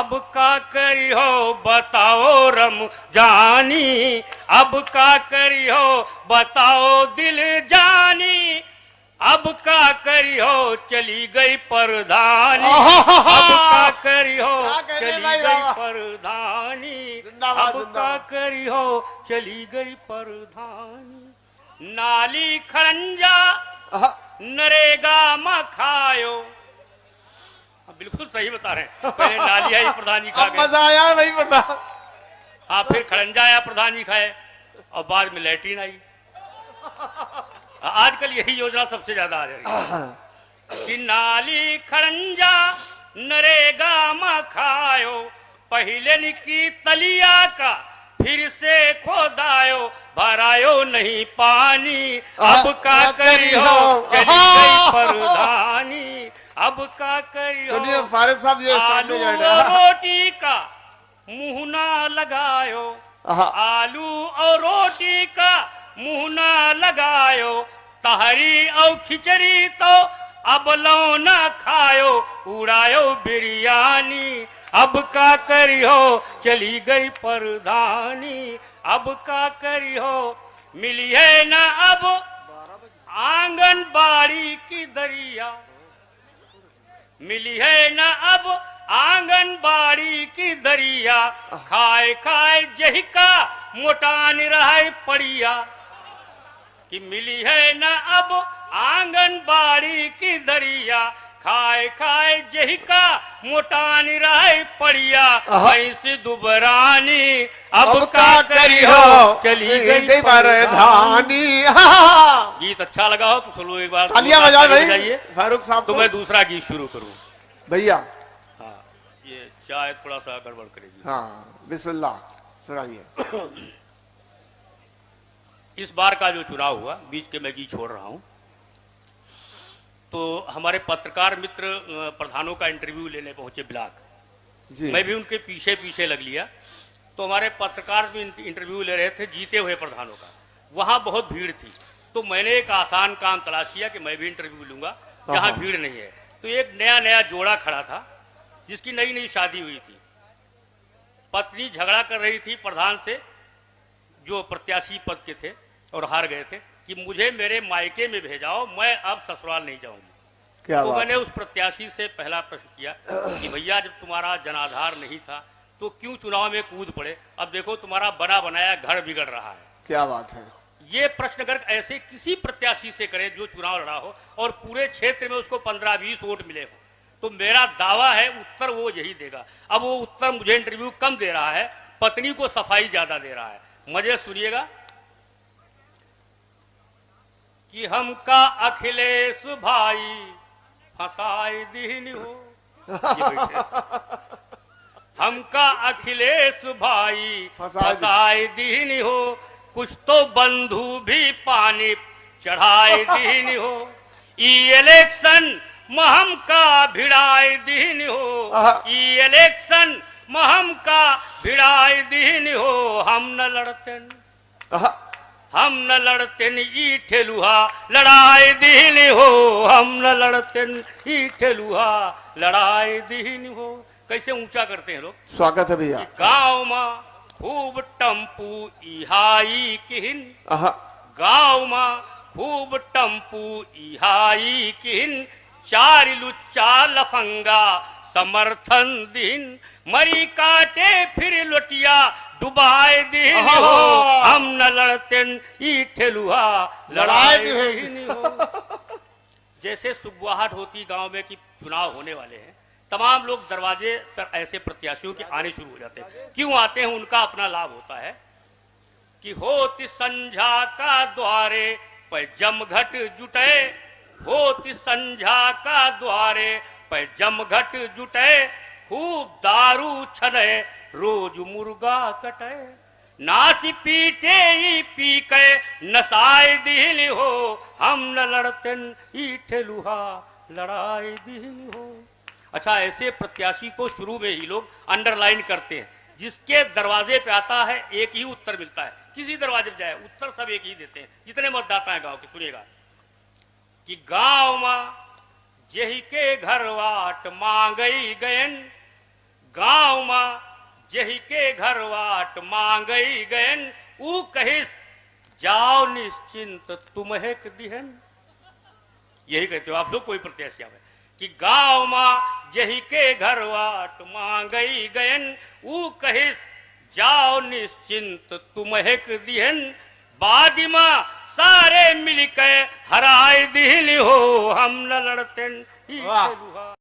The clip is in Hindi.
अब का करियो बताओ रम जानी, अब का करियो बताओ दिल जानी, अब का करियो चली गई परधानी, अब का करियो चली गई परधानी, अब का करियो चली गई परधानी। नाली खरंजा नरेगा में खायो, बिल्कुल सही बता रहे हैं। पहले नाली आई प्रधान जी खा गए, मजा आया नहीं पता। हाँ, फिर खरंजा आया प्रधान जी खाए, और बाद में लैट्रिन आई। आजकल यही योजना सबसे ज्यादा आ रही है कि नाली खरंजा नरेगा में खायो, पहले निकी तलिया का फिर से खोदायो, भरायो नहीं पानी, अब का करियो चली गई परधानी, अब का करियो फारूक साहब ये आलू और रोटी का मुंह ना लगायो, आलू और रोटी का मुंह ना लगायो, तहरी और खिचड़ी तो अब लो ना खायो, उड़ायो बिरयानी, अब का करियो चली गई परधानी, अब का करियो मिली है ना अब आंगनबाड़ी की दरिया, मिली है ना अब आंगनबाड़ी की दरिया, खाए खाए जही का मोटान रहे पड़िया, कि मिली है ना अब आंगनबाड़ी की दरिया, खाए खाए जही का मोटान रहे पड़िया, भैंस दुबरानी अब का करियो चली गई परधानी। गीत अच्छा लगा हो तो सुनो एक बार, तालियां बजाओ भाई फारूक साहब। तो मैं दूसरा गीत शुरू करूं भैया। हाँ, ये शायद थोड़ा सा गड़बड़ करेगी। हाँ, बिस्मिल्लाह सुनाइए। इस बार का जो चुनाव हुआ, बीच के मैं गीत छोड़ रहा हूं, तो हमारे पत्रकार मित्र प्रधानों का इंटरव्यू लेने पहुंचे ब्लॉक, मैं भी उनके पीछे पीछे लग लिया। तो हमारे पत्रकार भी इंटरव्यू ले रहे थे जीते हुए प्रधानों का, वहां बहुत भीड़ थी, तो मैंने एक आसान काम तलाश किया कि मैं भी इंटरव्यू लूंगा जहां भीड़ नहीं है। तो एक नया नया जोड़ा खड़ा था जिसकी नई नई शादी हुई थी, पत्नी झगड़ा कर रही थी प्रधान से जो प्रत्याशी पद के थे और हार गए थे, कि मुझे मेरे मायके में भेजाओ, मैं अब ससुराल नहीं जाऊंगी। तो मैंने उस प्रत्याशी से पहला प्रश्न किया कि भैया जब तुम्हारा जनाधार नहीं था तो क्यों चुनाव में कूद पड़े, अब देखो तुम्हारा बना बनाया घर बिगड़ रहा है। क्या बात है। ये प्रश्न अगर ऐसे किसी प्रत्याशी से करें जो चुनाव लड़ा हो और पूरे क्षेत्र में उसको 15-20 वोट मिले हो, तो मेरा दावा है उत्तर वो यही देगा। अब वो उत्तर मुझे इंटरव्यू कम दे रहा है, पत्नी को सफाई ज्यादा दे रहा है। मजे सुनिएगा कि हमका अखिलेश भाई फसाई दीन हो, हमका अखिलेश भाई फसाई दीन हो, कुछ तो बंधु भी पानी चढ़ाई दीन हो, इलेक्शन में हमका भिड़ाई दीन हो, इलेक्शन में हमका भिड़ाई दीन हो, हम न लड़ते हम न लड़ते ई ठेलुहा लड़ाई दीन हो, हम न लड़ते ई ठेलुहा लड़ाई दीन हो। कैसे ऊंचा करते हैं लोग। स्वागत है भैया। गाँव में खूब टम्पू इहाई किहिन, गाँव में खूब टम्पू इहाई किहिन, चार लुच्चा लफंगा समर्थन दिन, मरी काटे फिर लोटिया डुबाए दीन हो, हम न लड़ते ई ठेलुहा लड़ाई दीन हो। जैसे सुगवाहट होती गांव में कि चुनाव होने वाले हैं, तमाम लोग दरवाजे पर ऐसे प्रत्याशियों के आने शुरू हो जाते हैं। क्यों आते हैं, उनका अपना लाभ होता है कि होती संझा का द्वारे पर जमघट जुटे, होती संझा का द्वारे पर जमघट जुटे, खूब दारू छने रोज मुर्गा कटे, नाच पीटे ही पी के नसाए दिल हो, हम न लड़ते ई ठेलुहा लड़ाई दिल हो। अच्छा, ऐसे प्रत्याशी को शुरू में ही लोग अंडरलाइन करते हैं, जिसके दरवाजे पे आता है एक ही उत्तर मिलता है, किसी दरवाजे पे जाए उत्तर सब एक ही देते हैं जितने मतदाता हैं गांव के। सुनिएगा कि गांव में जही के घर वाट मांगई गयन, गांव मां जही के घर वाट मांगई गयन ऊ कहिस जाओ निश्चिंत तुम्हें दिहन। यही कहते हो आप लोग, कोई प्रत्याशी आवे कि गांव मां जही के घर वाट मांगई गयन ऊ कहिस जाओ निश्चिंत तुम्हें दिहन। बादिमा सारे मिलके हराय दिल हो हम न लड़ते। वाह।